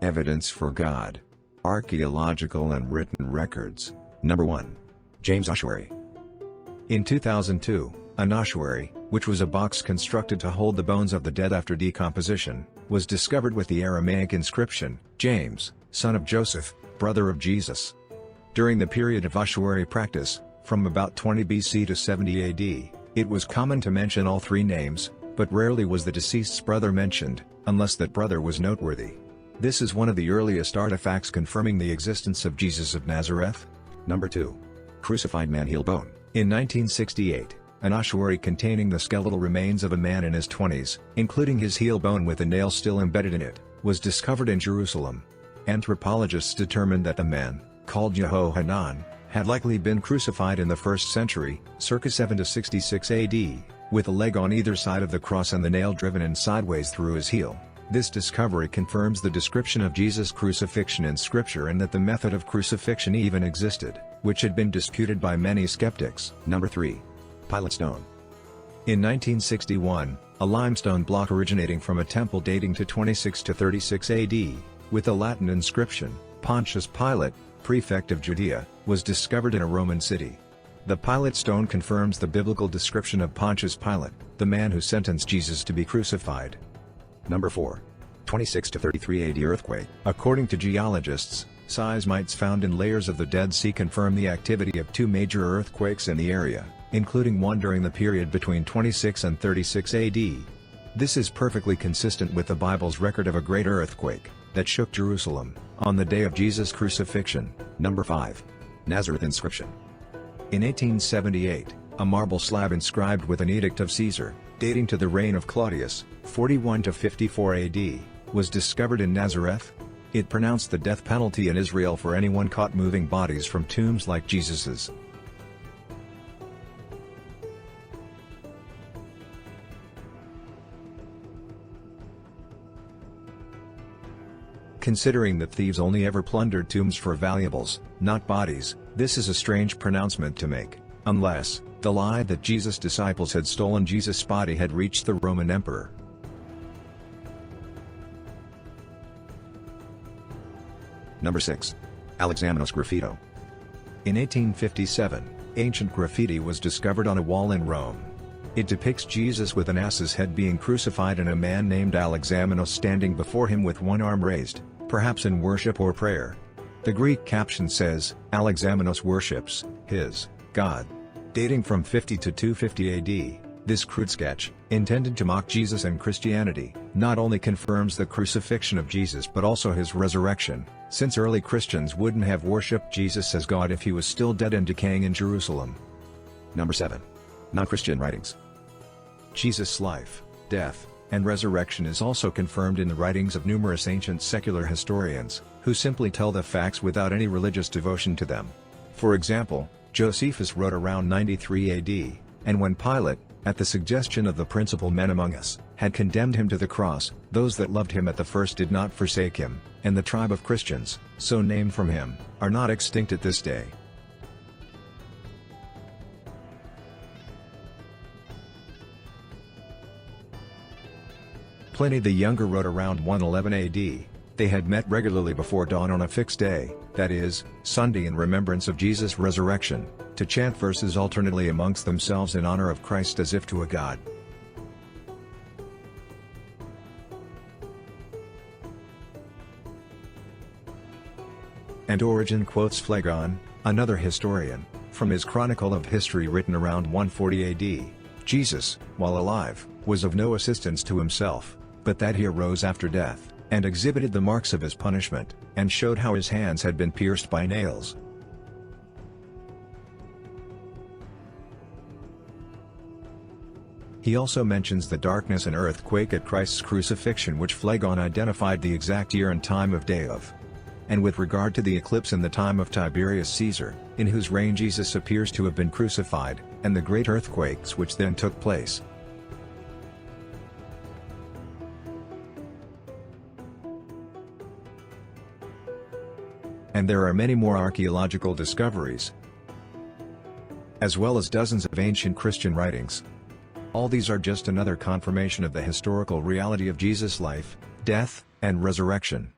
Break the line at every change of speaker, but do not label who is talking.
Evidence for God. Archaeological and written records. Number 1. James ossuary. In 2002, an ossuary, which was a box constructed to hold the bones of the dead after decomposition, was discovered with the Aramaic inscription, James, son of Joseph, brother of Jesus. During the period of ossuary practice, from about 20 BC to 70 AD, it was common to mention all three names, but rarely was the deceased's brother mentioned, unless that brother was noteworthy. This is one of the earliest artifacts confirming the existence of Jesus of Nazareth. Number 2. Crucified man heel bone. In 1968, an ossuary containing the skeletal remains of a man in his 20s, including his heel bone with a nail still embedded in it, was discovered in Jerusalem. Anthropologists determined that the man, called Yehohanan, had likely been crucified in the 1st century, circa 7 to 66 AD, with a leg on either side of the cross and the nail driven in sideways through his heel. This discovery confirms the description of Jesus' crucifixion in Scripture and that the method of crucifixion even existed, which had been disputed by many skeptics. Number 3. Pilate stone. In 1961, a limestone block originating from a temple dating to 26 to 36 AD, with a Latin inscription, Pontius Pilate, prefect of Judea, was discovered in a Roman city. The Pilate stone confirms the biblical description of Pontius Pilate, the man who sentenced Jesus to be crucified. Number 4. 26 to 33 AD earthquake. According to geologists, seismites found in layers of the Dead Sea confirm the activity of two major earthquakes in the area, including one during the period between 26 and 36 AD. This is perfectly consistent with the Bible's record of a great earthquake that shook Jerusalem on the day of Jesus' crucifixion. Number 5. Nazareth inscription. In 1878, a marble slab inscribed with an edict of Caesar, dating to the reign of Claudius, 41 to 54 AD, was discovered in Nazareth. It pronounced the death penalty in Israel for anyone caught moving bodies from tombs like Jesus's. Considering that thieves only ever plundered tombs for valuables, not bodies, this is a strange pronouncement to make, unless the lie that Jesus' disciples had stolen Jesus' body had reached the Roman emperor. Number 6. Alexamenos graffito. In 1857, ancient graffiti was discovered on a wall in Rome. It depicts Jesus with an ass's head being crucified and a man named Alexamenos standing before him with one arm raised, perhaps in worship or prayer. The Greek caption says, Alexamenos worships his God. Dating from 50 to 250 AD, this crude sketch, intended to mock Jesus and Christianity, not only confirms the crucifixion of Jesus but also his resurrection, since early Christians wouldn't have worshipped Jesus as God if he was still dead and decaying in Jerusalem. Number 7. Non-Christian writings. Jesus' life, death, and resurrection is also confirmed in the writings of numerous ancient secular historians, who simply tell the facts without any religious devotion to them. For example, Josephus wrote around 93 AD, and when Pilate, at the suggestion of the principal men among us, had condemned him to the cross, those that loved him at the first did not forsake him, and the tribe of Christians, so named from him, are not extinct at this day. Pliny the Younger wrote around 111 AD, they had met regularly before dawn on a fixed day, that is, Sunday in remembrance of Jesus' resurrection, to chant verses alternately amongst themselves in honor of Christ as if to a god. And Origen quotes Phlegon, another historian, from his Chronicle of History written around 140 AD. Jesus, while alive, was of no assistance to himself, but that he arose after death, and exhibited the marks of his punishment, and showed how his hands had been pierced by nails. He also mentions the darkness and earthquake at Christ's crucifixion, which Phlegon identified the exact year and time of day of. And with regard to the eclipse in the time of Tiberius Caesar, in whose reign Jesus appears to have been crucified, and the great earthquakes which then took place. And there are many more archaeological discoveries, as well as dozens of ancient Christian writings. All these are just another confirmation of the historical reality of Jesus' life, death, and resurrection.